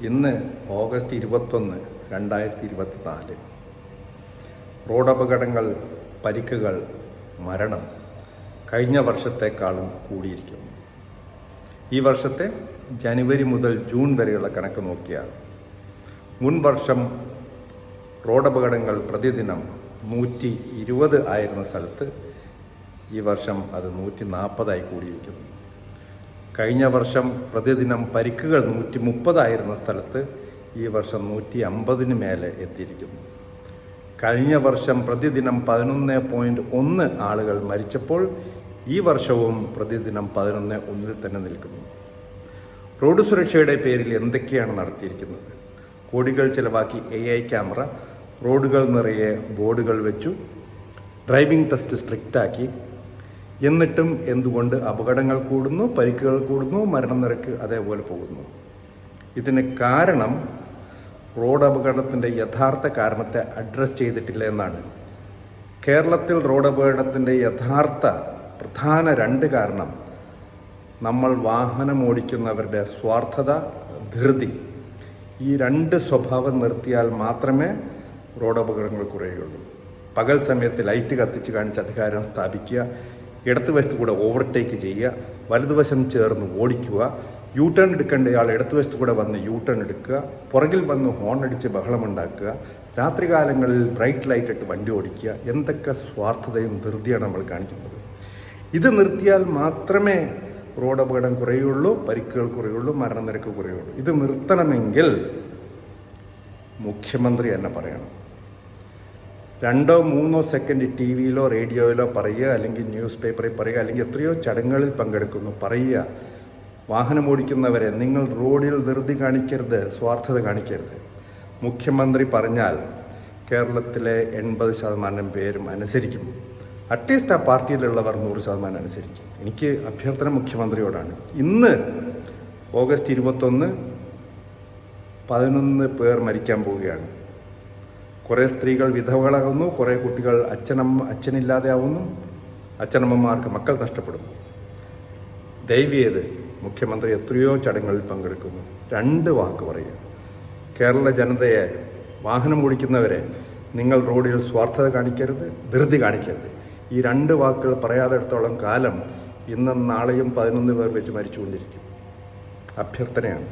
ഇന്ന് ഓഗസ്റ്റ് 21, 2024. റോഡപകടങ്ങൾ, പരിക്കുകൾ, മരണം കഴിഞ്ഞ വർഷത്തേക്കാളും കൂടിയിരിക്കുന്നു. ഈ വർഷത്തെ ജനുവരി മുതൽ ജൂൺ വരെയുള്ള കണക്ക് നോക്കിയാൽ മുൻ വർഷം റോഡപകടങ്ങൾ പ്രതിദിനം 120 ആയിരുന്ന സ്ഥലത്ത് ഈ വർഷം അത് 140 കൂടിയിരിക്കുന്നു. കഴിഞ്ഞ വർഷം പ്രതിദിനം പരിക്കുകൾ 130 ആയിരുന്ന സ്ഥലത്ത് ഈ വർഷം 150 മേലെ എത്തിയിരിക്കുന്നു. കഴിഞ്ഞ വർഷം പ്രതിദിനം 11.1 ആളുകൾ മരിച്ചപ്പോൾ ഈ വർഷവും പ്രതിദിനം 11.1 തന്നെ നിൽക്കുന്നു. റോഡ് സുരക്ഷയുടെ പേരിൽ എന്തൊക്കെയാണ് നടത്തിയിരിക്കുന്നത്? കോടികൾ ചിലവാക്കി AI ക്യാമറ, റോഡുകൾ നിറയെ ബോർഡുകൾ വെച്ചു, ഡ്രൈവിംഗ് ടെസ്റ്റ് സ്ട്രിക്റ്റാക്കി. എന്നിട്ടും എന്തുകൊണ്ട് അപകടങ്ങൾ കൂടുന്നു, പരിക്കുകൾ കൂടുന്നു, മരണനിരക്ക് അതേപോലെ പോകുന്നു? ഇതിന് കാരണം റോഡ് അപകടത്തിൻ്റെ യഥാർത്ഥ കാരണത്തെ അഡ്രസ്സ് ചെയ്തിട്ടില്ല എന്നാണ്. കേരളത്തിൽ റോഡ് അപകടത്തിൻ്റെ യഥാർത്ഥ പ്രധാന 2 കാരണം നമ്മൾ വാഹനം ഓടിക്കുന്നവരുടെ സ്വാർത്ഥത, ധൃതി. ഈ 2 സ്വഭാവം നിർത്തിയാൽ മാത്രമേ റോഡ് അപകടങ്ങൾ കുറയുകയുള്ളൂ. പകൽ സമയത്ത് ലൈറ്റ് കത്തിച്ച് കാണിച്ച് അധികാരം സ്ഥാപിക്കുക, ഇടതുവശത്ത് കൂടെ ഓവർടേക്ക് ചെയ്യുക, വലതുവശം ചേർന്ന് ഓടിക്കുക, യു ടേൺ എടുക്കേണ്ടയാൾ ഇടതുവശത്ത് കൂടെ വന്ന് യു ടേൺ എടുക്കുക, പുറകിൽ വന്ന് ഹോൺ അടിച്ച് ബഹളമുണ്ടാക്കുക, രാത്രികാലങ്ങളിൽ ബ്രൈറ്റ് ലൈറ്റ് ഇട്ട് വണ്ടി ഓടിക്കുക. എന്തൊക്കെ സ്വാർത്ഥതയും ധൃതിയാണ് നമ്മൾ കാണിക്കുന്നത്. ഇത് നിർത്തിയാൽ മാത്രമേ റോഡ് അപകടം കുറയുള്ളൂ, പരിക്കുകൾ കുറയുള്ളൂ, മരണനിരക്ക് കുറയുള്ളൂ. ഇത് നിർത്തണമെങ്കിൽ മുഖ്യമന്ത്രി എന്നെ പറയണം. 2-3 സെക്കൻഡ് TV-യിലോ റേഡിയോയിലോ പറയുക, അല്ലെങ്കിൽ ന്യൂസ് പേപ്പറിൽ പറയുക, അല്ലെങ്കിൽ എത്രയോ ചടങ്ങുകളിൽ പങ്കെടുക്കുന്നു പറയുക, വാഹനം ഓടിക്കുന്നവരെ നിങ്ങൾ റോഡിൽ ധൃതി കാണിക്കരുത്, സ്വാർത്ഥത കാണിക്കരുത്. മുഖ്യമന്ത്രി പറഞ്ഞാൽ കേരളത്തിലെ 80% പേരും അനുസരിക്കും. അറ്റ്ലീസ്റ്റ് ആ പാർട്ടിയിലുള്ളവർ 100% അനുസരിക്കും. എനിക്ക് അഭ്യർത്ഥന മുഖ്യമന്ത്രിയോടാണ്. ഇന്ന് ഓഗസ്റ്റ് 21, 11 പേർ മരിക്കാൻ പോവുകയാണ്. കുറേ സ്ത്രീകൾ വിധവകളാകുന്നു, കുറേ കുട്ടികൾ അച്ഛനില്ലാതെ ആവുന്നു, അച്ഛനമ്മമാർക്ക് മക്കൾ നഷ്ടപ്പെടുന്നു. ദയവേത് മുഖ്യമന്ത്രി എത്രയോ ചടങ്ങുകളിൽ പങ്കെടുക്കുന്നു. 2 വാക്ക് പറയുക. കേരള ജനതയെ, വാഹനം ഓടിക്കുന്നവരെ, നിങ്ങൾ റോഡിൽ സ്വാർത്ഥത കാണിക്കരുത്, ധൃതി കാണിക്കരുത്. ഈ 2 വാക്കുകൾ പറയാത്തിടത്തോളം കാലം ഇന്നും നാളെയും 11 പേർ വെച്ച് മരിച്ചുകൊണ്ടിരിക്കും. അഭ്യർത്ഥനയാണ്.